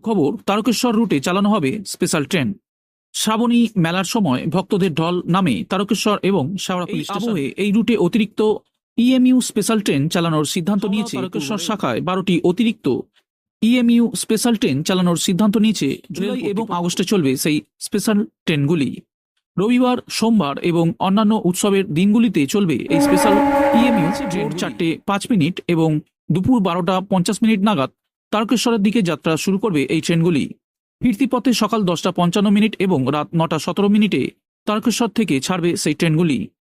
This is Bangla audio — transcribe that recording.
খবর, তারকেশ্বর রুটে চালানো হবে স্পেশাল ট্রেন। শ্রাবণী মেলার সময় ভক্তদের ঢল নামে তারকেশ্বর এবং শেওড়াফুলি আবহে এই রুটে অতিরিক্ত ইএমইউ স্পেশাল ট্রেন চালানোর সিদ্ধান্ত নিয়েছে। তারকেশ্বর শাখায় 12টি অতিরিক্ত ইএমইউ স্পেশাল ট্রেন চালানোর সিদ্ধান্ত নিয়েছে। জুলাই এবং আগস্টে চলবে সেই স্পেশাল ট্রেনগুলি। রবিবার, সোমবার এবং অন্যান্য উৎসবের দিনগুলিতে চলবে এই স্পেশাল ইএমইউ ট্রেন। 4:05 এবং দুপুর 12:50 নাগাদ তারকেশ্বরের দিকে যাত্রা শুরু করবে এই ট্রেনগুলি। ফিরতি পথে সকাল 10:55 এবং রাত 9:17 তারকেশ্বর থেকে ছাড়বে সেই ট্রেনগুলি।